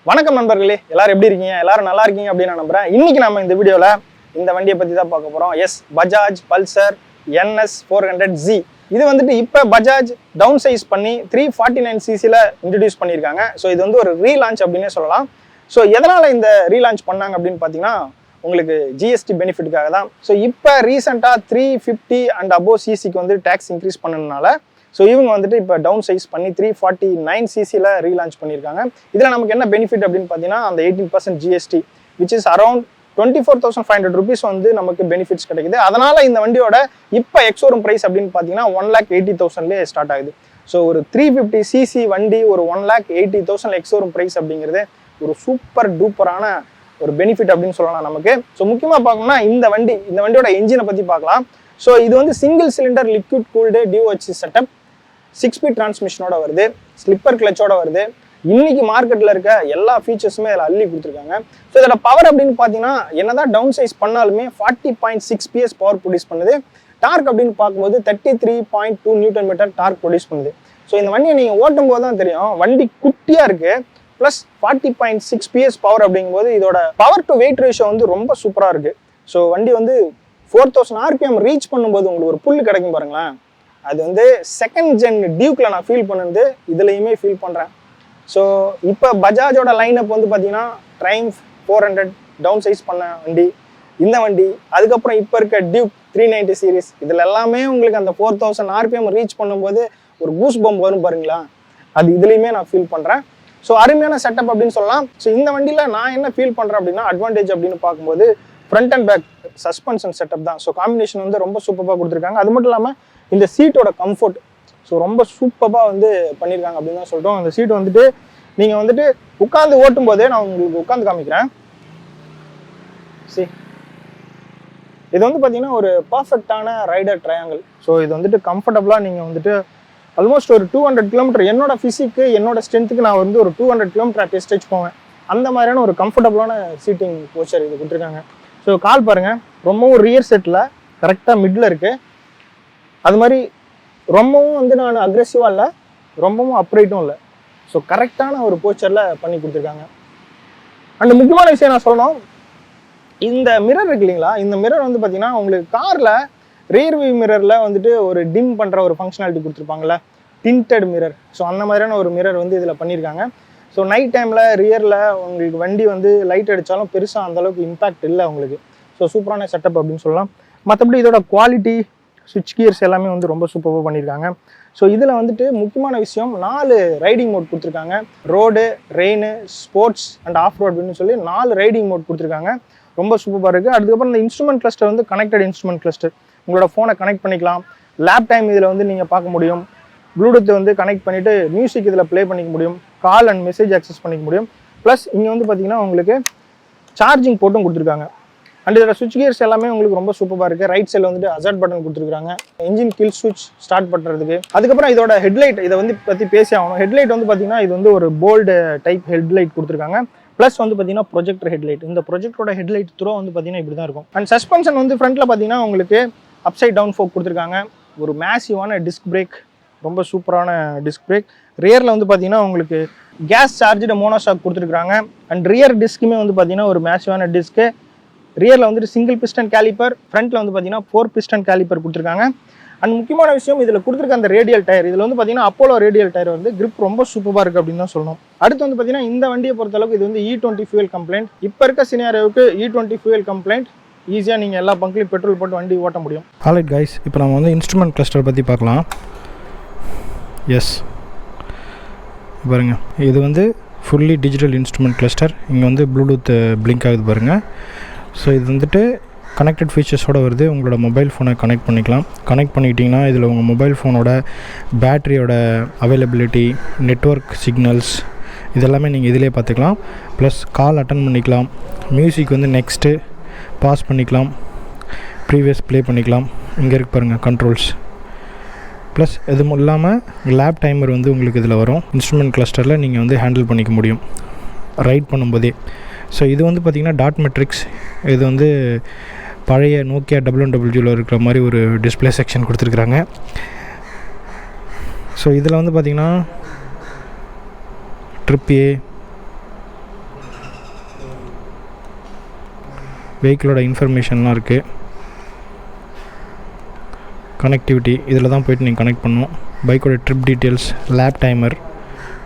வணக்கம் நண்பர்களே, எல்லாரும் எப்படி இருக்கீங்க? எல்லாரும் நல்லா இருக்கீங்க அப்படின்னு நான் நம்புறேன். இன்னைக்கு நம்ம இந்த வீடியோல இந்த வண்டியை பத்தி தான் பார்க்க போறோம். Yes, Bajaj Pulsar NS 400Z. இது வந்துட்டு இப்போ பஜாஜ் டவுன் சைஸ் பண்ணி 349cc இன்ட்ரடியூஸ் பண்ணியிருக்காங்க. ஸோ இது வந்து ஒரு ரீலான்ச் அப்படின்னே சொல்லலாம். ஸோ எதனால இந்த ரீலான்ச் பண்ணாங்க அப்படின்னு பார்த்தீங்கன்னா, உங்களுக்கு GST பெனிஃபிட்டுக்காக தான். ஸோ இப்போ ரீசெண்டாக 350 அண்ட் அபோவ் சிசிக்கு வந்து டேக்ஸ் இன்க்ரீஸ் பண்ணதுனால ஸோ இவங்க வந்துட்டு இப்போ டவுன் சைஸ் பண்ணி 349cc ரீலான்ச் பண்ணியிருக்காங்க. இதில் நமக்கு என்ன பெனிஃபிட் அப்படின்னு பார்த்தீங்கன்னா, அந்த 18% GST which is around 24,500 rupees வந்து நமக்கு பெனிஃபிட்ஸ் கிடைக்குது. அதனால இந்த வண்டியோட இப்போ எக்ஸோரூம் ப்ரைஸ் அப்படின்னு பார்த்தீங்கன்னா 1,80,000 ஸ்டார்ட் ஆகுது. ஸோ ஒரு 350cc வண்டி ஒரு 1,80,000 எக்ஸோரூம் ப்ரைஸ் அப்படிங்கிறது ஒரு சூப்பர் டூப்பரான ஒரு பெனிஃபிட் அப்படின்னு சொல்லலாம் நமக்கு. ஸோ முக்கியமாக பார்க்கணும்னா இந்த வண்டியோட என்ஜினை பற்றி பார்க்கலாம். ஸோ இது வந்து single cylinder liquid cooled DOHC setup, 6-speed டிரான்ஸ்மிஷனோட வருது, ஸ்லிப்பர் கிளச்சோட வருது. இன்னைக்கு மார்க்கெட்டில் இருக்க எல்லா ஃபீச்சர்ஸுமே அதில் அள்ளி கொடுத்துருக்காங்க. ஸோ இதோட பவர் அப்படின்னு பார்த்தீங்கன்னா, என்னதான் டவுன் சைஸ் பண்ணாலுமே 40.6 PS பவர் ப்ரொடியூஸ் பண்ணுது. டார்க் அப்படின்னு பார்க்கும்போது 33.2 Nm டார்க் ப்ரொடியூஸ் பண்ணுது. ஸோ இந்த வண்டியை நீங்கள் ஓட்டும் போது தான் தெரியும், வண்டி குட்டியாக இருக்குது, ப்ளஸ் 40.6 PS பவர் அப்படிங்கும்போது இதோட பவர் டு வெயிட் ரேஷியோ வந்து ரொம்ப சூப்பராக இருக்குது. ஸோ வண்டி வந்து 4000 RPM ரீச் பண்ணும்போது உங்களுக்கு ஒரு புல் கிடைக்கும் பாருங்களேன். அது வந்து செகண்ட் ஜென் டியூக்கில் நான் ஃபீல் பண்ணது இதுலையுமே ஃபீல் பண்ணுறேன். ஸோ இப்போ பஜாஜோட லைனப் வந்து பார்த்தீங்கன்னா ட்ரைம்ஃப் 400 டவுன் சைஸ் பண்ண வண்டி, இந்த வண்டி, அதுக்கப்புறம் இப்போ இருக்க டியூக் 390 சீரீஸ், இதில் எல்லாமே உங்களுக்கு அந்த 4000 RPM ரீச் பண்ணும்போது ஒரு கூஸ் பம்ப் வரும் பாருங்களா, அது இதுலேயுமே நான் ஃபீல் பண்ணுறேன். ஸோ அருமையான செட்டப் அப்படின்னு சொல்லலாம். ஸோ இந்த வண்டியில் நான் என்ன ஃபீல் பண்ணுறேன் அப்படின்னா, அட்வான்டேஜ் அப்படின்னு பார்க்கும்போது front and back suspension setup தான். ஸோ காம்பினேஷன் வந்து ரொம்ப சூப்பராக கொடுத்துருக்காங்க. அது மட்டும் இல்லாமல் இந்த சீட்டோட கம்ஃபர்ட் ஸோ ரொம்ப சூப்பராக வந்து பண்ணியிருக்காங்க அப்படின்னு தான் சொல்லிட்டோம். அந்த சீட் வந்துட்டு நீங்கள் வந்துட்டு உட்காந்து ஓட்டும் போதே நான் உங்களுக்கு உட்காந்து காமிக்கிறேன். இது வந்து பார்த்தீங்கன்னா ஒரு பர்ஃபெக்டான ரைடர் ட்ரையாங்கிள். ஸோ இது வந்துட்டு கம்ஃபர்டபுளாக நீங்கள் வந்துட்டு ஆல்மோஸ்ட் ஒரு 200 km என்னோட ஃபிசிக்கு என்னோட ஸ்ட்ரென்த்துக்கு நான் வந்து ஒரு 200 km டெஸ்டேஜ் போவேன். அந்த மாதிரியான ஒரு கம்ஃபர்டபுளான சீட்டிங் போஸ்டர் இது கொடுத்துருக்காங்க. ஸோ கால் பாருங்கள், ரொம்பவும் ரியர் செட்டில் கரெக்டாக மிடில் இருக்குது. அது மாதிரி ரொம்பவும் வந்து நான் அக்ரெசிவாக இல்லை, ரொம்பவும் அப்ரைட்டும் இல்லை. ஸோ கரெக்டான ஒரு போஸ்டரில் பண்ணி கொடுத்துருக்காங்க. அண்ட் முக்கியமான விஷயம் நான் சொல்லணும், இந்த மிரர் இருக்கு இல்லைங்களா, இந்த மிரர் வந்து பார்த்தீங்கன்னா உங்களுக்கு காரில் ரியர் வியூ மிரரில் வந்துட்டு ஒரு டிம் பண்ணுற ஒரு ஃபங்க்ஷனாலிட்டி கொடுத்துருப்பாங்கள்ல, டிண்டட் மிரர். ஸோ அந்த மாதிரியான ஒரு மிரர் வந்து இதில் பண்ணியிருக்காங்க. ஸோ நைட் டைமில் ரியரில் உங்களுக்கு வண்டி வந்து லைட் அடித்தாலும் பெருசாக அந்தளவுக்கு இம்பேக்ட் இல்லை உங்களுக்கு. ஸோ சூப்பரான செட்டப் அப்படின்னு சொல்லலாம். மற்றபடி இதோட குவாலிட்டி, சுவிட்ச் கியர்ஸ் எல்லாமே வந்து ரொம்ப சூப்பராக பண்ணியிருக்காங்க. ஸோ இதில் வந்துட்டு முக்கியமான விஷயம் 4 ரைடிங் மோட் கொடுத்துருக்காங்க. Road, rain, sports and half road அப்படின்னு சொல்லி 4 ரைடிங் மோட் கொடுத்துருக்காங்க. ரொம்ப சூப்பராக இருக்குது. அதுக்கப்புறம் இந்த இன்ஸ்ட்ருமெண்ட் கிளஸ்டர் வந்து கனெக்டட் இன்ஸ்ட்ருமெண்ட் கிளஸ்டர், உங்களோட ஃபோனை கனெக்ட் பண்ணிக்கலாம். லேப் டைம் இதில் வந்து நீங்கள் பார்க்க முடியும். ப்ளூடூத் வந்து கனெக்ட் பண்ணிவிட்டு மியூசிக் இதில் ப்ளே பண்ணிக்க முடியும். கால் அண்ட் மெசேஜ் ஆக்சஸ் பண்ணிக்க முடியும். ப்ளஸ் இங்கே வந்து பார்த்தீங்கன்னா உங்களுக்கு சார்ஜிங் போர்ட்டும் கொடுத்துருக்காங்க. அண்ட் இதோட சுவிட்ச் கியர்ஸ் எல்லாமே உங்களுக்கு ரொம்ப சூப்பராக இருக்குது. ரைட் சைடில் வந்துட்டு அசர்ட் பட்டன் கொடுத்துருக்காங்க, இன்ஜின் கில் சுவிட்ச் ஸ்டார்ட் பண்ணுறதுக்கு. அதுக்கப்புறம் இதோட ஹெட்லைட், இதை வந்து பற்றி பேசி ஆகணும். ஹெட்லைட் வந்து பார்த்தீங்கன்னா இது வந்து ஒரு போல்டு டைப் ஹெட்லைட் கொடுத்துருக்காங்க. ப்ளஸ் வந்து பார்த்தீங்கன்னா ப்ரொஜெக்டர் ஹெட்லைட். இந்த ப்ரொஜெக்டரோட ஹெட்லைட் த்ரோ வந்து பார்த்தீங்கன்னா இப்படி தான் இருக்கும். அண்ட் சஸ்பென்ஷன் வந்து ஃப்ரண்ட்டில் பார்த்தீங்கன்னா உங்களுக்கு அப்சைட் டவுன் ஃபோக் கொடுத்துருக்காங்க. ஒரு மேசிவான டிஸ்க் பிரேக், ரொம்ப சூப்பரான டிஸ்க் பிரேக். ரியரில் வந்து பார்த்தீங்கன்னா உங்களுக்கு கேஸ் சார்ஜ்டு மோனோஷாக் கொடுத்துருக்காங்க. அண்ட் ரியர் டிஸ்க்குமே வந்து பார்த்தீங்கன்னா ஒரு மேசிவான டிஸ்க்கு. ரியரில் வந்துட்டு சிங்கிள் பிஸ்டன் கேலிப்பர், ஃப்ரண்ட்டில் வந்து பார்த்தீங்கன்னா 4 பிஸ்டன் கேலிப்பர் கொடுத்துருக்காங்க. அண்ட் முக்கியமான விஷயம் இதில் கொடுத்துருக்க அந்த ரேடியல் டயர், இதில் வந்து பார்த்தீங்கன்னா அப்போலோ ரேடியல் டயர் வந்து கிரிப் ரொம்ப சூப்பராக இருக்குது அப்படின்னு தான் சொல்லணும். அடுத்து வந்து பார்த்தீங்கன்னா இந்த வண்டியை பொறுத்தளவுக்கு இது வந்து E20 ஃபியூயல் கம்ப்ளைண்ட். இப்போ இருக்க சினாரியோவுக்கு E20 ஃபியூயல் கம்ப்ளைண்ட் ஈஸியாக நீங்கள் எல்லா பங்க்லையும் பெட்ரோல் போட்டு வண்டி ஓட்ட முடியும். ஆல்ரைட் கைஸ், இப்போ நம்ம வந்து இன்ஸ்ட்ருமெண்ட் கிளஸ்டர் பற்றி பார்க்கலாம். எஸ் பாருங்கள், இது வந்து ஃபுல்லி டிஜிட்டல் இன்ஸ்ட்ருமெண்ட் கிளஸ்டர். இங்கே வந்து ப்ளூடூத் பிளிங்க் ஆகுது பாருங்கள். ஸோ இது வந்துட்டு கனெக்டட் ஃபீச்சர்ஸோடு வருது. உங்களோட மொபைல் ஃபோனை கனெக்ட் பண்ணிக்கலாம். கனெக்ட் பண்ணிக்கிட்டிங்கன்னா இதில் உங்கள் மொபைல் ஃபோனோட பேட்டரியோட அவைலபிலிட்டி, நெட்வொர்க் சிக்னல்ஸ் இதெல்லாமே நீங்கள் இதிலே பார்த்துக்கலாம். ப்ளஸ் கால் அட்டன் பண்ணிக்கலாம். மியூசிக் வந்து நெக்ஸ்ட்டு பாஸ் பண்ணிக்கலாம், ப்ரீவியஸ் ப்ளே பண்ணிக்கலாம். இங்கே இருக்கு பாருங்கள் கண்ட்ரோல்ஸ். ப்ளஸ் எதுவும் இல்லாமல் லேப் டைமர் வந்து உங்களுக்கு இதில் வரும். இன்ஸ்ட்ருமெண்ட் கிளஸ்டரில் நீங்கள் வந்து ஹேண்டில் பண்ணிக்க முடியும் ரைட் பண்ணும்போதே. ஸோ இது வந்து பார்த்திங்கன்னா டாட் மெட்ரிக்ஸ். இது வந்து பழைய நோக்கியா 1100 இருக்கிற மாதிரி ஒரு டிஸ்பிளே செக்ஷன் கொடுத்துருக்குறாங்க. ஸோ இதில் வந்து பார்த்திங்கன்னா ட்ரிப் ஏ, வெஹிக்கிளோட இன்ஃபர்மேஷன்லாம் இருக்குது. கனெக்டிவிட்டி இதில் தான் போய்ட்டு நீங்கள் கனெக்ட் பண்ணணும். பைக்கோட ட்ரிப் டீட்டெயில்ஸ், லேப் டைமர்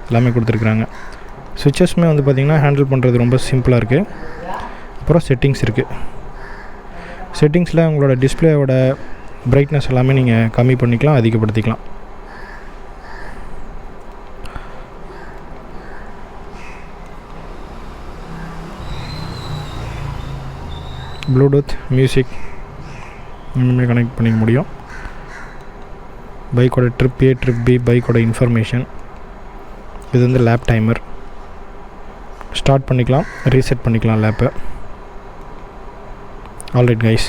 எல்லாமே கொடுத்துருக்குறாங்க. சுவிட்சஸ்மே வந்து பார்த்திங்கன்னா ஹேண்டில் பண்ணுறது ரொம்ப சிம்பிளாக இருக்குது. அப்புறம் செட்டிங்ஸ் இருக்குது. செட்டிங்ஸில் உங்களோட டிஸ்பிளேயோட பிரைட்னஸ் எல்லாமே நீங்கள் கம்மி பண்ணிக்கலாம், அதிகப்படுத்திக்கலாம். ப்ளூடூத், மியூசிக் இன்னுமே கனெக்ட் பண்ணிக்க முடியும். பைக்கோட ட்ரிப் ஏ, ட்ரிப் பி, பைக்கோட இன்ஃபர்மேஷன். இது வந்து லேப் டைமர். ஸ்டார்ட் பண்ணிக்கலாம், ரீசெட் பண்ணிக்கலாம் லேப்பை. ஆல்ரைட் கைஸ்,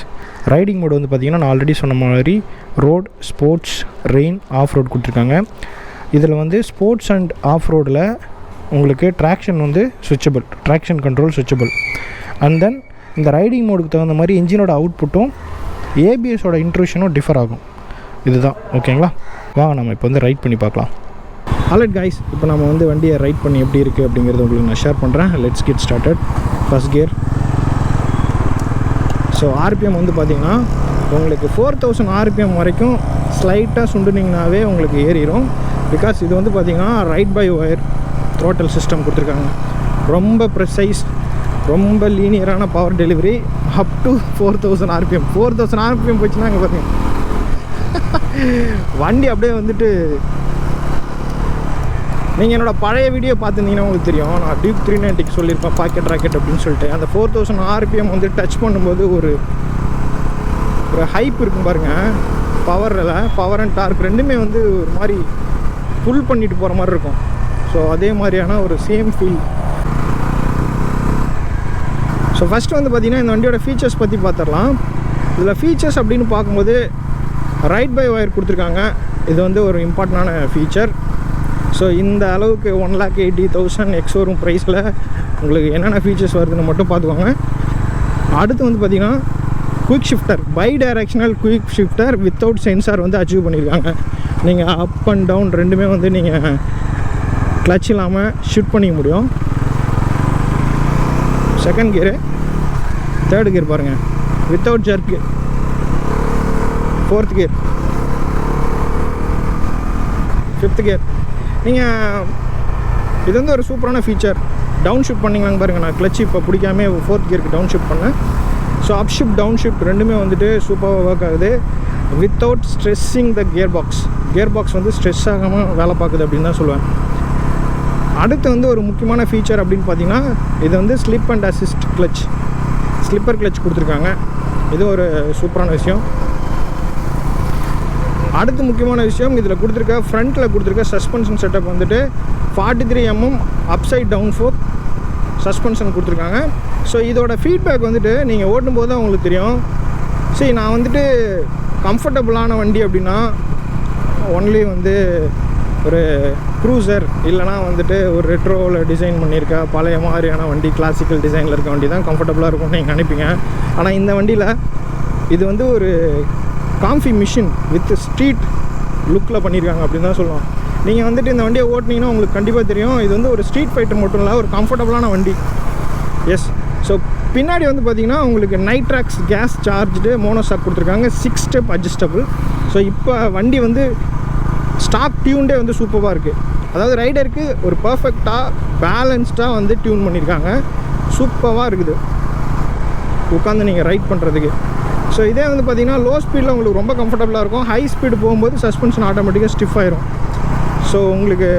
ரைடிங் மோடு வந்து பார்த்திங்கன்னா நான் ஆல்ரெடி சொன்ன மாதிரி road, sports, rain, off road கொடுத்துருக்காங்க. இதில் வந்து ஸ்போர்ட்ஸ் அண்ட் ஆஃப் ரோடில் உங்களுக்கு ட்ராக்ஷன் வந்து switchable, traction control switchable. And then இந்த ரைடிங் மோடுக்கு தகுந்த மாதிரி இன்ஜினோட அவுட்புட்டும் ஏபிஎஸோட இன்ட்ரூஷனும் டிஃபர் ஆகும். இதுதான் ஓகேங்களா. வாங்க நம்ம இப்போ வந்து ரைட் பண்ணி பார்க்கலாம். ஆல்ரைட் கைஸ், இப்போ நம்ம வந்து வண்டியை ரைட் பண்ணி எப்படி இருக்குது அப்படிங்கிறத உங்களுக்கு நான் ஷேர் பண்ணுறேன். Let's get started. First gear. So RPM வந்து பார்த்திங்கன்னா உங்களுக்கு 4000 ஆர்பிஎம் வரைக்கும் ஸ்லைட்டாக சுண்டுனிங்கனாவே உங்களுக்கு ஏறிடும். பிகாஸ் இது வந்து பார்த்திங்கன்னா ride by wire throttle system கொடுத்துருக்காங்க. ரொம்ப ப்ரிசைஸ், ரொம்ப லீனியரான power delivery up to 4000 RPM. 4000 RPM போச்சுன்னா அங்கே பாருங்க வண்டி அப்படியே வந்துட்டு, நீங்கள் என்னோடய பழைய வீடியோ பார்த்துருந்தீங்கன்னா உங்களுக்கு தெரியும். நான் டியூக் 390 சொல்லியிருப்பேன் பாக்கெட் ராக்கெட் அப்படின்னு சொல்லிட்டு. அந்த 4000 ஆர்பிஎம் வந்து டச் பண்ணும்போது ஒரு ஹைப் இருக்கும் பாருங்கள். பவர் அண்ட் டார்க் ரெண்டுமே வந்து ஒரு மாதிரி புல் பண்ணிட்டு போகிற மாதிரி இருக்கும். ஸோ அதே மாதிரியான ஒரு சேம் ஃபீல். ஸோ ஃபஸ்ட்டு வந்து பார்த்திங்கன்னா இந்த வண்டியோட ஃபீச்சர்ஸ் பற்றி பார்த்துடலாம். இதில் ஃபீச்சர்ஸ் அப்படின்னு பார்க்கும்போது ரைட் பை ஒயர் கொடுத்துருக்காங்க. இது வந்து ஒரு இம்பார்ட்டண்டான ஃபீச்சர். ஸோ இந்த அளவுக்கு 1,80,000 எக்ஸோரூம் ப்ரைஸில் உங்களுக்கு என்னென்ன ஃபீச்சர்ஸ் வருதுன்னு மட்டும் பார்த்துக்கோங்க. அடுத்து வந்து பார்த்திங்கன்னா quick shifter, bidirectional quick shifter without sensor வந்து அச்சீவ் பண்ணியிருக்காங்க. நீங்கள் அப் அண்ட் டவுன் ரெண்டுமே வந்து நீங்கள் கிளச் இல்லாமல் ஷிஃப்ட் பண்ணிக்க முடியும். செகண்ட் கியரு, தேர்ட் கியர் பாருங்கள் without jerk. Fourth gear, fifth gear. நீங்கள் இது வந்து ஒரு சூப்பரான ஃபீச்சர். டவுன் ஷிஃப்ட் பண்ணிங்களாங்க பாருங்கள். நான் கிளச் இப்போ பிடிக்காம ஃபோர்த் கியருக்கு டவுன் ஷிஃப்ட் பண்ணேன். So up shift, down shift ரெண்டுமே வந்துட்டு சூப்பராக ஒர்க் ஆகுது without stressing the gear box. Gear box வந்து ஸ்ட்ரெஸ் ஆகாமல் வேலை பார்க்குது அப்படின்னு தான் சொல்லுவேன். அடுத்து வந்து ஒரு முக்கியமான ஃபீச்சர் அப்படின்னு பார்த்தீங்கன்னா இது வந்து slip and assist clutch, slipper clutch கொடுத்துருக்காங்க. இது ஒரு சூப்பரான விஷயம். அடுத்து முக்கியமான விஷயம், இதில் கொடுத்துருக்க ஃப்ரண்ட்டில் கொடுத்துருக்க சஸ்பென்ஷன் செட்டப் வந்துட்டு 43 mm upside down fork suspension கொடுத்துருக்காங்க. ஸோ இதோட ஃபீட்பேக் வந்துட்டு நீங்கள் ஓட்டும்போது தான் உங்களுக்கு தெரியும். சரி, நான் வந்துட்டு கம்ஃபர்டபுளான வண்டி அப்படின்னா ஒன்லி வந்து ஒரு க்ரூசர் இல்லைனா வந்துட்டு ஒரு ரெட்ரோவில் டிசைன் பண்ணியிருக்க பழைய மாதிரியான வண்டி, கிளாசிக்கல் டிசைனில் இருக்க வண்டி தான் கம்ஃபர்டபுளாக இருக்கும்னு நீங்கள் நினைப்பீங்க. ஆனால் இந்த வண்டியில் இது வந்து ஒரு காம்ஃபி மிஷின் வித் ஸ்ட்ரீட் லுக்கில் பண்ணியிருக்காங்க அப்படின்னு தான் சொல்லுவோம். நீங்கள் வந்துட்டு இந்த வண்டியை ஓட்டினீங்கன்னா உங்களுக்கு கண்டிப்பாக தெரியும் இது வந்து ஒரு ஸ்ட்ரீட் ஃபைட்டர் மட்டும் இல்லை, ஒரு கம்ஃபர்டபுளான வண்டி. எஸ். ஸோ பின்னாடி வந்து பார்த்திங்கன்னா உங்களுக்கு நைட்ராக்ஸ் கேஸ் சார்ஜ்டு மோனோஷாக் கொடுத்துருக்காங்க, 6 ஸ்டெப் அட்ஜஸ்டபுள். ஸோ இப்போ வண்டி வந்து ஸ்டாக் டியூன்டே வந்து சூப்பராக இருக்குது. அதாவது ரைடருக்கு ஒரு பர்ஃபெக்டாக பேலன்ஸ்டாக வந்து டியூன் பண்ணியிருக்காங்க. சூப்பராக இருக்குது உட்காந்து நீங்கள் ரைட் பண்ணுறதுக்கு. ஸோ இதே வந்து பார்த்திங்கன்னா லோ ஸ்பீடில் உங்களுக்கு ரொம்ப கம்ஃபர்டபுளாக இருக்கும். ஹை ஸ்பீடு போகும்போது சஸ்பென்ஷன் ஆட்டோமேட்டிக்காக ஸ்டிஃப் ஆயிரும். ஸோ உங்களுக்கு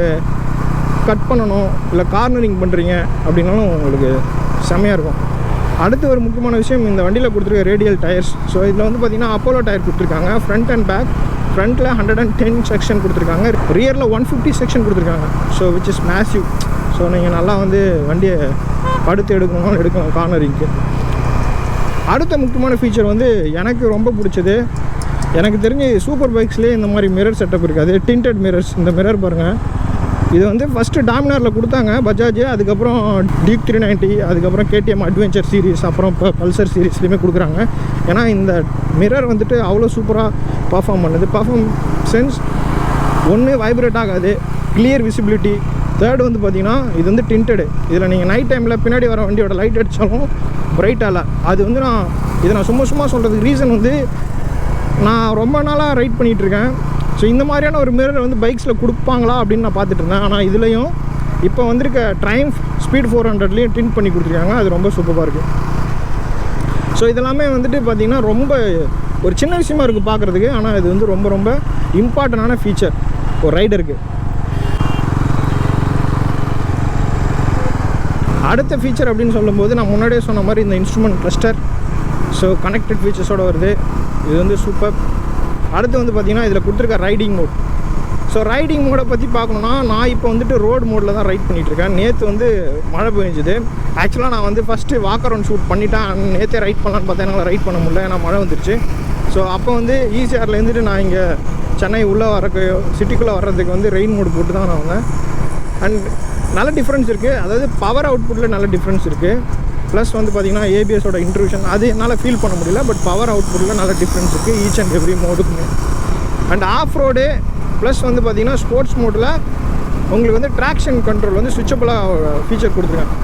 கட் பண்ணணும் இல்லை கார்னரிங் பண்ணுறீங்க அப்படின்னாலும் உங்களுக்கு செம்மையாக இருக்கும். அடுத்து ஒரு முக்கியமான விஷயம், இந்த வண்டியில் கொடுத்துருக்க ரேடியல் டயர்ஸ். ஸோ இதில் வந்து பார்த்திங்கன்னா அப்போலோ டயர் கொடுத்துருக்காங்க. Front and back. ஃப்ரண்ட்டில் 110 செக்ஷன் கொடுத்துருக்காங்க, ரியரில் 150 செக்ஷன் கொடுத்துருக்காங்க. So which is massive. So நீங்கள் நல்லா வந்து வண்டியை படுத்து எடுக்கலாம் கார்னரிங்க்கு. அடுத்த முக்கியமான ஃபீச்சர் வந்து எனக்கு ரொம்ப பிடிச்சது, எனக்கு தெரிஞ்சு சூப்பர் பைக்ஸ்லேயே இந்த மாதிரி மிரர் செட்டப் இருக்காது. Tinted mirrors. இந்த மிரர் பாருங்கள், இது வந்து ஃபஸ்ட்டு டாமினாரில் கொடுத்தாங்க பஜாஜ், அதுக்கப்புறம் டியூக் 390, அதுக்கப்புறம் கேடிஎம் அட்வென்ச்சர் சீரிஸ், அப்புறம் இப்போ பல்சர் சீரிஸ்லேயுமே கொடுக்குறாங்க. ஏன்னா இந்த மிரர் வந்துட்டு அவ்வளோ சூப்பராக பர்ஃபார்ம் பண்ணுது. பர்ஃபார்ம் சென்ஸ் ஒன்று வைப்ரேட் ஆகாது, கிளியர் விசிபிலிட்டி, தேர்டு வந்து பார்த்தீங்கன்னா இது வந்து டிண்டடு. இதில் நீங்கள் நைட் டைமில் பின்னாடி வர வண்டியோட லைட் அடித்தாலும் பிரைட்டாக இல்லை. அது வந்து நான் சும்மா சொல்கிறதுக்கு ரீசன் வந்து நான் ரொம்ப நாளாக ரைட் பண்ணிகிட்ருக்கேன். ஸோ இந்த மாதிரியான ஒரு மிரர் வந்து பைக்ஸில் கொடுப்பாங்களா அப்படின்னு நான் பார்த்துட்டு இருந்தேன். ஆனால் இதுலேயும் இப்போ வந்திருக்க ட்ரையம்ஃப் ஸ்பீட் 400லேயும் டிண்ட் பண்ணி கொடுத்துருக்காங்க. அது ரொம்ப சூப்பராக இருக்குது. ஸோ இதெல்லாமே வந்துட்டு பார்த்திங்கன்னா ரொம்ப ஒரு சின்ன விஷயமா இருக்குது பார்க்குறதுக்கு. ஆனால் இது வந்து ரொம்ப ரொம்ப இம்பார்ட்டண்டான ஃபீச்சர் ஒரு ரைடருக்கு. அடுத்த ஃபீச்சர் அப்படின்னு சொல்லும்போது நான் முன்னாடியே சொன்ன மாதிரி இந்த இன்ஸ்ட்ருமெண்ட் கிளஸ்டர். ஸோ கனெக்டட் ஃபீச்சர்ஸோடு வருது. இது வந்து சூப்பர். அடுத்து வந்து பார்த்திங்கன்னா இதில் கொடுத்துருக்க ரைடிங் மோட். ஸோ ரைடிங் மோடை பற்றி பார்க்கணுன்னா நான் இப்போ வந்துட்டு ரோடு மோடில் தான் ரைட் பண்ணிகிட்ருக்கேன். நேற்று வந்து மழை பெஞ்சுது. ஆக்சுவலாக நான் வந்து ஃபஸ்ட்டு வாக் அரவுண்ட் ஷூட் பண்ணிட்டேன். நேற்றே ரைட் பண்ணலான்னு பார்த்தா என்னால் ரைட் பண்ண முடியல, ஏன்னா மழை வந்துருச்சு. ஸோ அப்போ வந்து ஈசிஆர்லேருந்துட்டு நான் இங்கே சென்னை உள்ளே சிட்டிக்குள்ளே வர்றதுக்கு வந்து ரெயின் மோடு போட்டு தான் நான் வந்தேன். அண்ட் நல்ல டிஃப்ரென்ஸ் இருக்குது. அதாவது பவர் அவுட்புட்டில் நல்ல டிஃப்ரென்ஸ் இருக்குது. ப்ளஸ் வந்து பார்த்திங்கன்னா ஏபிஎஸோட இன்ட்ரூஷன் அது என்னால் ஃபீல் பண்ண முடியல. பட் பவர் அவுட்புட்டில் நல்ல டிஃப்ரென்ஸ் இருக்குது ஈச் அண்ட் எவ்ரி மோடுக்குமே. அண்ட் ஆஃப் ரோடு ப்ளஸ் வந்து பார்த்திங்கன்னா ஸ்போர்ட்ஸ் மோடில் உங்களுக்கு வந்து ட்ராக்ஷன் கண்ட்ரோல் வந்து ஸ்விட்சபிளாக ஃபீச்சர் கொடுத்துருக்காங்க.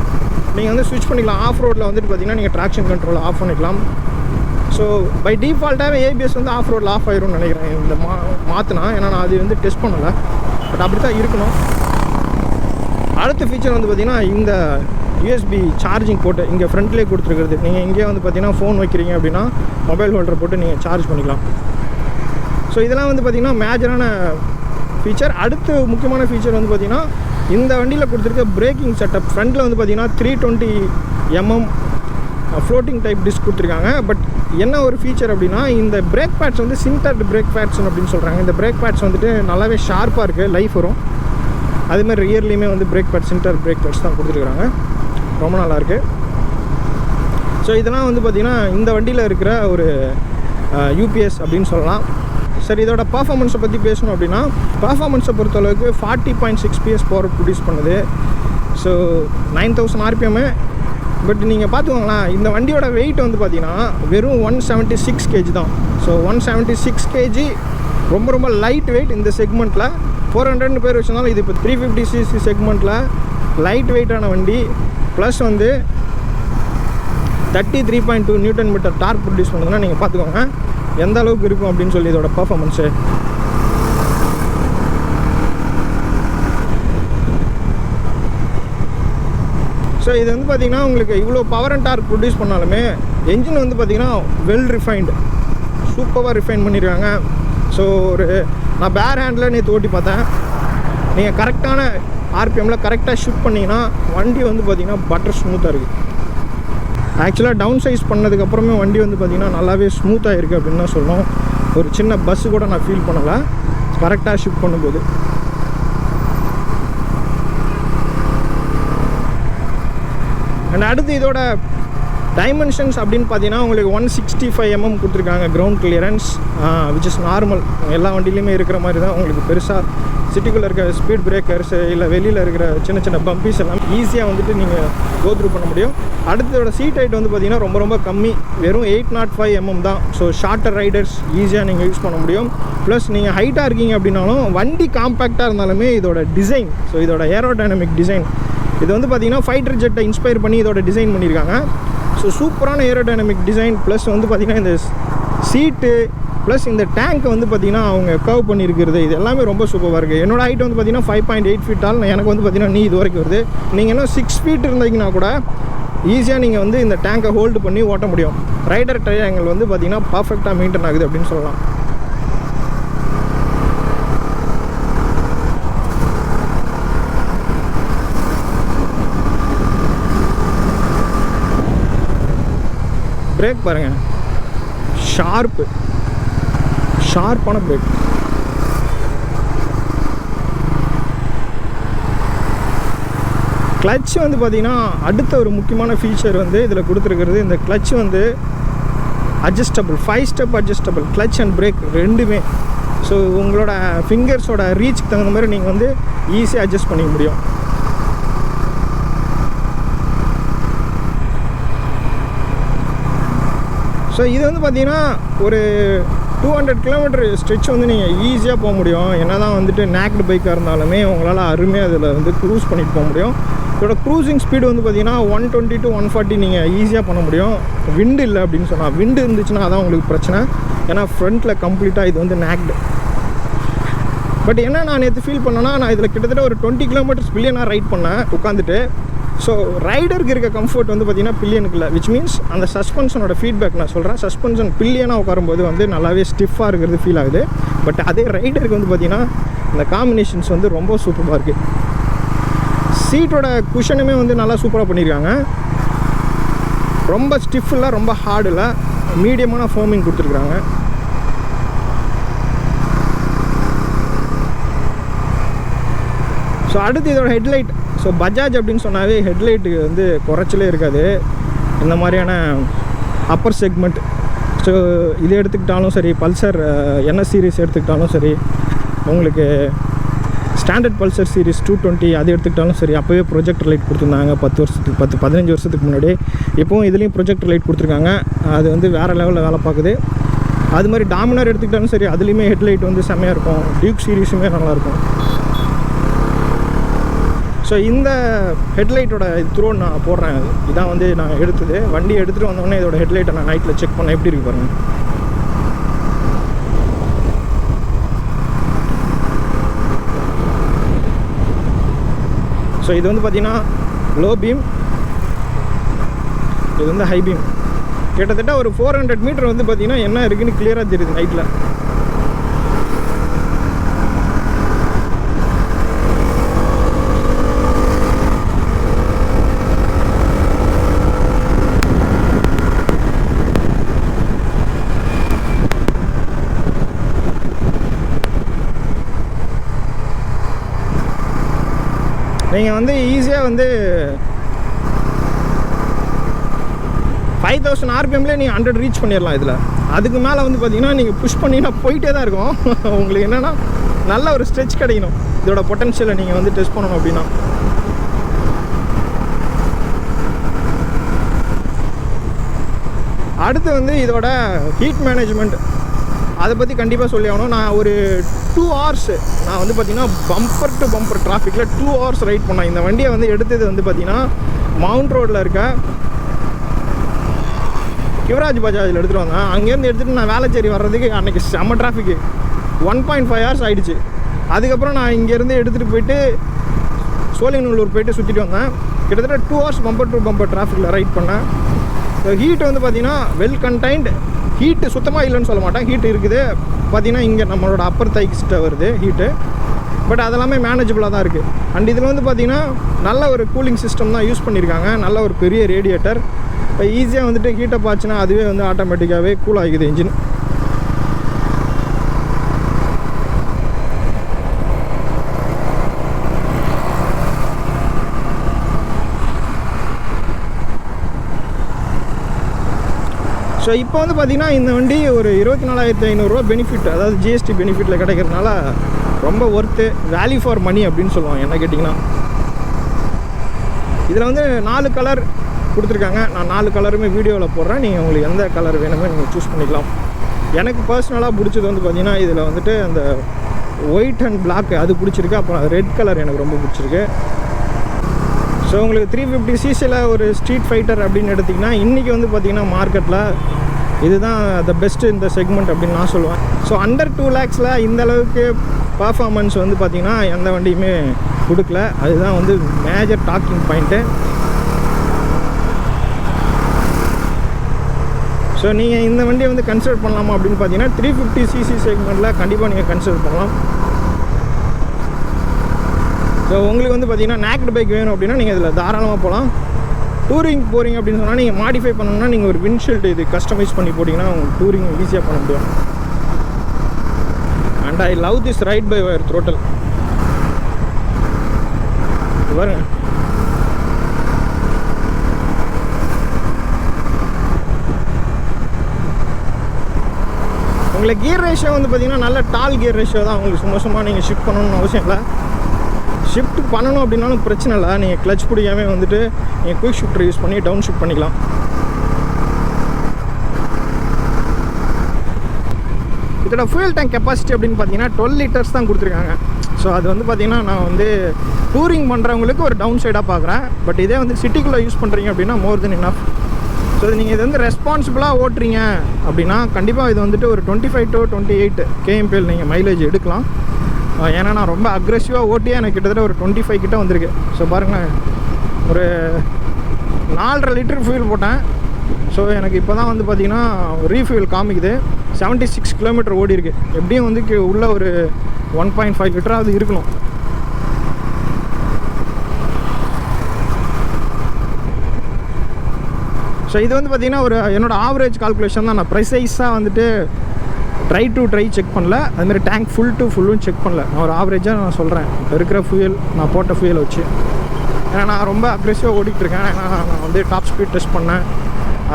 நீங்கள் வந்து ஸ்விட்ச் பண்ணிக்கலாம். ஆஃப் ரோடில் வந்துட்டு பார்த்திங்கன்னா நீங்கள் ட்ராக்ஷன் கண்ட்ரோல் ஆஃப் பண்ணிக்கலாம். ஸோ பை டிஃபால்ட்டாகவே ஏபிஎஸ் வந்து ஆஃப் ரோடில் ஆஃப் ஆயிரும்னு நினைக்கிறேன் இந்த மாற்றினா. ஏன்னா நான் அது வந்து டெஸ்ட் பண்ணலை. பட் அப்படி தான் இருக்கணும். அடுத்த ஃபீச்சர் வந்து பார்த்திங்கன்னா இந்த யூஎஸ்பி சார்ஜிங் போட்டு இங்கே ஃப்ரண்ட்லேயே கொடுத்துருக்குறது. நீங்கள் இங்கே வந்து பார்த்திங்கன்னா ஃபோன் வைக்கிறீங்க அப்படின்னா மொபைல் ஹோல்டர் போட்டு நீங்கள் சார்ஜ் பண்ணிக்கலாம். ஸோ இதெல்லாம் வந்து பார்த்திங்கன்னா மேஜரான ஃபீச்சர். அடுத்து முக்கியமான ஃபீச்சர் வந்து பார்த்திங்கன்னா இந்த வண்டியில் கொடுத்துருக்க பிரேக்கிங் செட்டப். ஃப்ரண்ட்டில் வந்து பார்த்திங்கன்னா 320mm ஃப்ளோட்டிங் டைப் டிஸ்க் கொடுத்துருக்காங்க. பட் என்ன ஒரு ஃபீச்சர் அப்படின்னா இந்த பிரேக் பேட்ஸ் வந்து சின்டர்டு பிரேக் பேட்ஸ் அப்படின்னு சொல்கிறாங்க. இந்த பிரேக் பேட்ஸ் வந்துட்டு நல்லாவே ஷார்ப்பாக இருக்குது, லைஃப் வரும். அதேமாதிரி ரியர்லேயுமே வந்து பிரேக் பேட்ஸ் சின்டர் பிரேக் பேட்ஸ் தான் கொடுத்துருக்குறாங்க. ரொம்ப நல்லாயிருக்கு. ஸோ இதெல்லாம் வந்து பார்த்திங்கன்னா இந்த வண்டியில் இருக்கிற ஒரு யூபிஎஸ் அப்படின்னு சொல்லலாம். சரி, இதோட பர்ஃபார்மன்ஸை பற்றி பேசணும் அப்படின்னா பர்ஃபார்மன்ஸை பொறுத்தளவுக்கு 40.6 PS பவர் ப்ரொடியூஸ் பண்ணுது. So 9000 RPM. பட் நீங்கள் பார்த்துக்கோங்களேன், இந்த வண்டியோட வெயிட் வந்து பார்த்திங்கன்னா வெறும் 176 kg தான். ஸோ 176 kg ரொம்ப ரொம்ப லைட் வெயிட் இந்த செக்மெண்ட்டில். 400 பேர் வச்சுருந்தாலும் இது இப்போ 350cc செக்மெண்ட்டில் லைட் வெயிட்டான வண்டி. ப்ளஸ் வந்து 33.2 Nm டார்க் ப்ரொடியூஸ் பண்ணுதுன்னா நீங்கள் பார்த்துக்கோங்க எந்த அளவுக்கு இருக்கும் அப்படின்னு சொல்லி இதோட பர்ஃபார்மன்ஸு. ஸோ இது வந்து பார்த்திங்கன்னா உங்களுக்கு இவ்வளோ பவர் அண்ட் டார்க் ப்ரொடியூஸ் பண்ணாலுமே என்ஜின் வந்து பார்த்திங்கன்னா வெல் ரிஃபைன்டு, சூப்பராக ரிஃபைன் பண்ணியிருக்காங்க. ஸோ நான் பேர் ஹேண்டில் நேற்று ஓட்டி பார்த்தேன். நீங்கள் கரெக்டான ஆர்பிஎம்மில் கரெக்டாக ஷிஃப்ட் பண்ணிங்கன்னா வண்டி வந்து பார்த்திங்கன்னா பட்டர் ஸ்மூத்தாக இருக்குது. ஆக்சுவலாக டவுன் சைஸ் பண்ணதுக்கப்புறமே வண்டி வந்து பார்த்திங்கன்னா நல்லாவே ஸ்மூத்தாக இருக்குது அப்படின்னு தான் சொல்லணும். ஒரு சின்ன பஸ்ஸு கூட நான் ஃபீல் பண்ணலை கரெக்டாக ஷிஃப்ட் பண்ணும்போது. அண்ட் அடுத்து இதோட டைமென்ஷன்ஸ் அப்படின்னு பார்த்தீங்கன்னா உங்களுக்கு 165mm கொடுத்துருக்காங்க ground clearance, which is normal. எல்லா வண்டியிலையுமே இருக்கிற மாதிரி தான். உங்களுக்கு பெருசாக சிட்டிக்குள்ளே இருக்கிற ஸ்பீட் பிரேக்கர்ஸ் இல்லை வெளியில் இருக்கிற சின்ன சின்ன பம்பிஸ் எல்லாம் ஈஸியாக வந்துட்டு நீங்கள் கோ த்ரூ பண்ண முடியும். அடுத்ததோட சீட் ஹைட் வந்து பார்த்திங்கன்னா ரொம்ப ரொம்ப கம்மி, வெறும் 805mm தான். ஸோ ஷார்ட்டர் ரைடர்ஸ் ஈஸியாக நீங்கள் யூஸ் பண்ண முடியும். ப்ளஸ் நீங்கள் ஹைட்டாக இருக்கீங்க அப்படின்னாலும் வண்டி காம்பேக்டாக இருந்தாலுமே இதோட டிசைன், ஸோ இதோட ஏரோடைனமிக் டிசைன் இது வந்து பார்த்திங்கன்னா ஃபைட்டர் ஜெட்டை இன்ஸ்பயர் பண்ணி இதோட டிசைன் பண்ணியிருக்காங்க. ஸோ சூப்பரான ஏரோடைனமிக் டிசைன். ப்ளஸ் வந்து பார்த்திங்கன்னா இந்த சீட்டு ப்ளஸ் இந்த டேங்க்கை வந்து பார்த்திங்கன்னா அவங்க கர்வ் பண்ணியிருக்கிறது இது எல்லாமே ரொம்ப சூப்பராக இருக்குது. என்னோடய ஹைட் வந்து பார்த்திங்கன்னா 5.8 feet ஆல். எனக்கு வந்து பார்த்திங்கன்னா நீ இது வரைக்கும் வருது. நீங்கள் இன்னும் 6 feet இருந்தீங்கன்னா கூட ஈஸியாக நீங்கள் வந்து இந்த டேங்கை ஹோல்டு பண்ணி ஓட்ட முடியும். ரைடர் ட்ரையாங்கிள் வந்து பார்த்திங்கன்னா பர்ஃபெக்டாக மெயின்டைன் ஆகுது அப்படின்னு சொல்லலாம். பிரேக் பாருங்கள், ஷார்ப்பான பிரேக். கிளட்ச் வந்து பார்த்திங்கன்னா அடுத்த ஒரு முக்கியமான ஃபீச்சர் வந்து இதில் கொடுத்துருக்கிறது. இந்த கிளட்ச் வந்து adjustable, 5 step adjustable clutch and break ரெண்டுமே. ஸோ உங்களோட ஃபிங்கர்ஸோட ரீச்சுக்கு தகுந்த மாதிரி நீங்கள் வந்து ஈஸியாக அட்ஜஸ்ட் பண்ணிக்க முடியும். ஸோ இது வந்து பார்த்திங்கன்னா ஒரு 200 கிலோமீட்டர் ஸ்ட்ரெச் வந்து நீங்கள் ஈஸியாக போக முடியும். என்ன தான் வந்துட்டு நேக்டு பைக்காக இருந்தாலுமே உங்களால் அருமையாக அதில் வந்து க்ரூஸ் பண்ணிட்டு போக முடியும். இதோட க்ரூசிங் ஸ்பீடு வந்து பார்த்திங்கன்னா 120 to 140 நீங்கள் ஈஸியாக பண்ண முடியும். விண்டு இல்லை அப்படின்னு சொன்னால், விண்டு இருந்துச்சுன்னா அதான் உங்களுக்கு பிரச்சனை. ஏன்னா ஃப்ரண்ட்டில் கம்ப்ளீட்டாக இது வந்து நேக்டு. பட் என்ன நான் நேற்று ஃபீல் பண்ணேன்னா, நான் இதில் கிட்டத்தட்ட ஒரு 20 கிலோமீட்டர்ஸ் பில்லியனாக ரைட் பண்ணேன் உட்காந்துட்டு. ஸோ ரைடருக்கு இருக்க கம்ஃபர்ட் வந்து பார்த்திங்கன்னா பில்லியனுக்கு இல்லை. விச் மீன்ஸ் அந்த சஸ்பென்ஷனோட ஃபீட்பேக் நான் சொல்கிறேன். சஸ்பென்ஷன் பில்லியனாக உட்காரும்போது வந்து நல்லாவே ஸ்டிஃபாக இருக்கிறது ஃபீல் ஆகுது. பட் அதே ரைடருக்கு வந்து பார்த்திங்கன்னா இந்த காம்பினேஷன்ஸ் வந்து ரொம்ப சூப்பராக இருக்குது. சீட்டோட குஷனுமே வந்து நல்லா சூப்பராக பண்ணியிருக்காங்க. ரொம்ப ஸ்டிஃப் இல்லை, ரொம்ப ஹார்டு இல்லை, மீடியமான ஃபோமிங் கொடுத்துருக்குறாங்க. ஸோ அடுத்து இதோட ஹெட்லைட். ஸோ பஜாஜ் அப்படின்னு சொன்னாவே ஹெட்லைட்டுக்கு வந்து குறைச்சலே இருக்காது. இந்த மாதிரியான அப்பர் செக்மெண்ட். ஸோ இது எடுத்துக்கிட்டாலும் சரி, பல்சர் என்எஸ் சீரிஸ் எடுத்துக்கிட்டாலும் சரி, உங்களுக்கு ஸ்டாண்டர்ட் பல்சர் சீரிஸ் 220 அது எடுத்துக்கிட்டாலும் சரி, அப்போவே ப்ரொஜெக்டர் லைட் கொடுத்துருந்தாங்க 15 வருஷத்துக்கு முன்னாடி. இப்போவும் இதுலேயும் ப்ரொஜெக்டர் லைட் கொடுத்துருக்காங்க. அது வந்து வேறு லெவலில் வேலை பார்க்குது. அது மாதிரி டாமினார் எடுத்துக்கிட்டாலும் சரி, அதுலேயுமே ஹெட்லைட் வந்து செம்மையாக இருக்கும். டியூக் சீரிஸுமே நல்லாயிருக்கும். ஸோ இந்த ஹெட்லைட்டோட த்ரோன் நான் போடுறேன். இதான் வந்து நான் எடுத்தது. வண்டி எடுத்துகிட்டு வந்தோடனே இதோட ஹெட்லைட்டை நான் நைட்டில் செக் பண்ணேன். எப்படி இருக்கு பாருங்கள். ஸோ இது வந்து பார்த்திங்கன்னா லோ பீம், இது வந்து ஹை பீம். கிட்டத்தட்ட ஒரு 400 மீட்டர் வந்து பார்த்திங்கன்னா என்ன இருக்குதுன்னு கிளியராக தெரியுது நைட்டில். நீங்கள் வந்து ஈஸியாக வந்து 5000 RPMலேயே நீங்கள் 100 ரீச் பண்ணிடலாம் இதில். அதுக்கு மேலே வந்து பார்த்தீங்கன்னா நீங்கள் புஷ் பண்ணிங்கன்னா போயிட்டே தான் இருக்கும். உங்களுக்கு என்னென்னா நல்ல ஒரு ஸ்ட்ரெச் கிடைக்கணும். இதோட பொட்டன்ஷியலை நீங்கள் வந்து டெஸ்ட் பண்ணணும் அப்படின்னா. அடுத்து வந்து இதோட ஹீட் மேனேஜ்மெண்ட், அதை பற்றி கண்டிப்பாக சொல்லி ஆகணும். நான் ஒரு 2 hours நான் வந்து பார்த்திங்கன்னா பம்பர் டு பம்பர் டிராஃபிக்கில் 2 hours ரைட் பண்ணேன். இந்த வண்டியை வந்து எடுத்தது வந்து பார்த்திங்கன்னா மவுண்ட் ரோடில் இருக்க யுவராஜ் பஜாஜில் எடுத்துகிட்டு வந்தேன். அங்கேருந்து எடுத்துகிட்டு நான் வேளச்சேரி வர்றதுக்கு அன்றைக்கி செம்ம டிராஃபிக்கு 1.5 hours ஆகிடுச்சு. அதுக்கப்புறம் நான் இங்கேருந்து எடுத்துகிட்டு போயிட்டு சோழிங்கநல்லூர் போயிட்டு சுற்றிட்டு வந்தேன். கிட்டத்தட்ட 2 hours பம்பர் டு பம்பர் டிராஃபிக்கில் ரைட் பண்ணேன். ஹீட் வந்து பார்த்திங்கன்னா வெல் கண்டைன்டு. ஹீட்டு சுத்தமாக இல்லைன்னு சொல்ல மாட்டேன், ஹீட் இருக்குது. பார்த்திங்கன்னா இங்கே நம்மளோட அப்பர் தைக்கிட்ட வருது ஹீட்டு. பட் அதெல்லாமே மேனேஜபிளாக தான் இருக்குது. அண்ட் இதில் வந்து பார்த்திங்கன்னா நல்ல ஒரு கூலிங் சிஸ்டம் தான் யூஸ் பண்ணியிருக்காங்க. நல்ல ஒரு பெரிய ரேடியேட்டர். இப்போ ஈஸியாக வந்துட்டு ஹீட்டப் ஆச்சுன்னா அதுவே வந்து ஆட்டோமேட்டிக்காகவே கூல் ஆகிக்குது இன்ஜின். ஸோ இப்போ வந்து பார்த்திங்கன்னா இந்த வண்டி ஒரு 24,500 பெனிஃபிட், அதாவது ஜிஎஸ்டி பெனிஃபிட்டில் கிடைக்கிறதுனால ரொம்ப ஒர்த்து, வேல்யூ ஃபார் மணி அப்படின்னு சொல்லுவாங்க என்ன கேட்டிங்கன்னா. இதில் வந்து 4 கலர் கொடுத்துருக்காங்க. நான் 4 கலருமே வீடியோவில் போடுறேன். நீங்கள் உங்களுக்கு எந்த கலர் வேணுமோ நீங்கள் சூஸ் பண்ணிக்கலாம். எனக்கு பர்சனலாக பிடிச்சது வந்து பார்த்திங்கன்னா இதில் வந்துட்டு அந்த ஒயிட் அண்ட் பிளாக் அது பிடிச்சிருக்கு. அப்புறம் ரெட் கலர் எனக்கு ரொம்ப பிடிச்சிருக்கு. ஸோ உங்களுக்கு 350cc ஒரு ஸ்ட்ரீட் ஃபைட்டர் அப்படின்னு எடுத்திங்கன்னா இன்றைக்கி வந்து பார்த்திங்கன்னா மார்க்கெட்டில் இதுதான் த பெஸ்ட்டு இந்த செக்மெண்ட் அப்படின்னு நான் சொல்லுவேன். ஸோ அண்டர் 2 lakhs இந்த அளவுக்கு பர்ஃபார்மன்ஸ் வந்து பார்த்திங்கன்னா எந்த வண்டியுமே கொடுக்கல. அதுதான் வந்து மேஜர் டாக்கிங் பாயிண்ட்டு. ஸோ நீங்கள் இந்த வண்டியை வந்து கன்சிடர் பண்ணலாமா அப்படின்னு பார்த்தீங்கன்னா 350cc செக்மெண்ட்டில் கண்டிப்பாக நீங்கள் கன்சிடர் பண்ணலாம். ஸோ உங்களுக்கு வந்து பார்த்தீங்கன்னா நேக்டு பைக் வேணும் அப்படின்னா நீங்கள் இதில் தாராளமாக போகலாம். டூரிங் போகிறீங்க அப்படின்னு சொன்னால் நீங்கள் மாடிஃபை பண்ணணும்னா நீங்கள் ஒரு விண்ட்ஷீல்டு இது கஸ்டமைஸ் பண்ணி போட்டிங்கன்னா உங்களுக்கு டூரிங் ஈஸியாக பண்ண முடியும். And I love this ride by wire throttle. பாருங்க, உங்களுக்கு கியர் ரேஷியோ வந்து பார்த்தீங்கன்னா நல்ல டால் கியர் ரேஷியோ தான். உங்களுக்கு சும்மா நீங்கள் ஷிஃப்ட் பண்ணணும்னு அவசியம் இல்லை. ஷிஃப்ட் பண்ணணும் அப்படின்னாலும் பிரச்சனை இல்லை. நீங்கள் கிளச் பிடிக்காம வந்துட்டு நீங்கள் குயிக் ஷிஃப்டர் யூஸ் பண்ணி டவுன் ஷிஃப்ட் பண்ணிக்கலாம். இதோட ஃபியூல் டேங்க் கெப்பாசிட்டி அப்படின்னு பார்த்தீங்கன்னா 12 லிட்டர்ஸ் தான் கொடுத்துருக்காங்க. ஸோ அது வந்து பார்த்திங்கன்னா நான் வந்து டூரிங் பண்ணுறவங்களுக்கு ஒரு டவுன் சைடாக பார்க்குறேன். பட் இதே வந்து சிட்டிக்குள்ளே யூஸ் பண்ணுறீங்க அப்படின்னா மோர் தென் இனஃப். ஸோ நீங்கள் இது வந்து ரெஸ்பான்சிபிளாக ஓட்டுறீங்க அப்படின்னா கண்டிப்பாக இது வந்துட்டு ஒரு 25 to 28 kmpl நீங்கள் மைலேஜ் எடுக்கலாம். ஏன்னா நான் ரொம்ப அக்ரெசிவாக ஓட்டியே எனக்கு கிட்டத்தட்ட ஒரு 25 கிட்ட வந்திருக்கு. ஸோ பாருங்கள், ஒரு 4.5 லிட்டர் ஃபியூல் போட்டேன். ஸோ எனக்கு இப்போ தான் வந்து பார்த்திங்கன்னா ரீஃபியூல் காமிக்குது. 76 கிலோமீட்டர் ஓடி இருக்குது. எப்படியும் வந்து உள்ள ஒரு 1.5 லிட்டராவது இருக்கணும். ஸோ இது வந்து பார்த்திங்கன்னா ஒரு என்னோடய ஆவரேஜ் கால்குலேஷன் தான். நான் ப்ரைஸைஸாக வந்துட்டு ட்ரை செக் பண்ணல, அதுமாதிரி டேங்க் ஃபுல் டு ஃபுல்லும் செக் பண்ணல. நான் ஒரு ஆவரேஜாக நான் சொல்கிறேன் இப்போ இருக்கிற ஃபியூயல், நான் போட்ட ஃபியூயல் வச்சு. ஏன்னா நான் ரொம்ப அக்ரெசிவாக ஓடிட்டுருக்கேன். ஏன்னா நான் வந்து டாப் ஸ்பீட் டெஸ்ட் பண்ணேன்.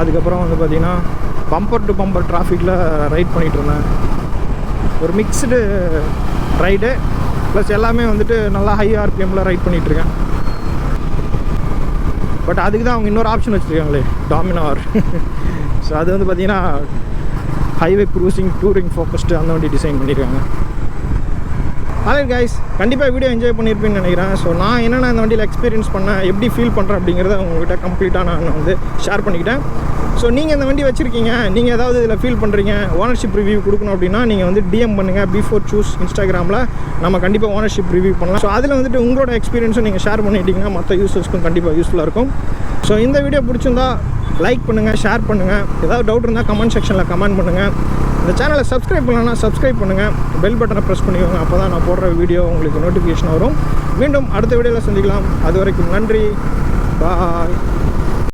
அதுக்கப்புறம் வந்து பார்த்திங்கன்னா பம்பர் டு பம்பர் டிராஃபிக்கில் ரைட் பண்ணிகிட்டு இருந்தேன். ஒரு மிக்ஸ்டு ரைடு ப்ளஸ் எல்லாமே வந்துட்டு நல்லா ஹை ஆர்பிஎம்மில் ரைட் பண்ணிகிட்ருக்கேன். பட் அதுக்கு தான் அவங்க இன்னொரு ஆப்ஷன் வச்சுருக்காங்களே, டாமினார். ஸோ அது வந்து பார்த்திங்கன்னா ஹைவே க்ரூசிங் டூரிங் ஃபோக்கஸ்டு அந்த வண்டி டிசைன் பண்ணியிருக்காங்க. ஆல்ரைட் கைஸ், கண்டிப்பாக வீடியோ என்ஜாய் பண்ணியிருப்பேன்னு நினைக்கிறேன். ஸோ நான் என்னென்ன இந்த வண்டியில் எக்ஸ்பீரியன்ஸ் பண்ணேன், எப்படி ஃபீல் பண்ணுறேன் அப்படிங்கிறத உங்கள்கிட்ட கம்ப்ளீட்டாக நான் வந்து ஷேர் பண்ணிக்கிட்டேன். ஸோ நீங்கள் இந்த வண்டி வச்சுருக்கீங்க, நீங்கள் ஏதாவது இதில் ஃபீல் பண்ணுறீங்க, ஓனர்ஷிப் ரிவ்யூ கொடுக்கணும் அப்படின்னா நீங்கள் வந்து டிஎம் பண்ணுங்கள். B4 Choose இன்ஸ்டாகிராமில் நம்ம கண்டிப்பாக ஓனர்ஷிப் ரிவ்யூ பண்ணலாம். ஸோ அதில் வந்துட்டு உங்களோட எக்ஸ்பீரியன்ஸும் நீங்கள் ஷேர் பண்ணிட்டீங்கன்னா மற்ற யூசர்ஸ்க்கும் கண்டிப்பாக யூஸ்ஃபுல்லாக இருக்கும். ஸோ இந்த வீடியோ பிடிச்சிருந்தா லைக் பண்ணுங்கள், ஷேர் பண்ணுங்கள். ஏதாவது டவுட் இருந்தால் கமெண்ட் செக்ஷனில் கமெண்ட் பண்ணுங்கள். இந்த சேனலை சப்ஸ்கிரைப் பண்ணலன்னா சப்ஸ்கிரைப் பண்ணுங்கள். பெல் பட்டனை ப்ரெஸ் பண்ணிக்கோங்க. அப்போ தான் நான் போடுற வீடியோ உங்களுக்கு நோட்டிஃபிகேஷன் வரும். மீண்டும் அடுத்த வீடியோவில் சந்திக்கலாம். அது வரைக்கும் நன்றி, பாய்.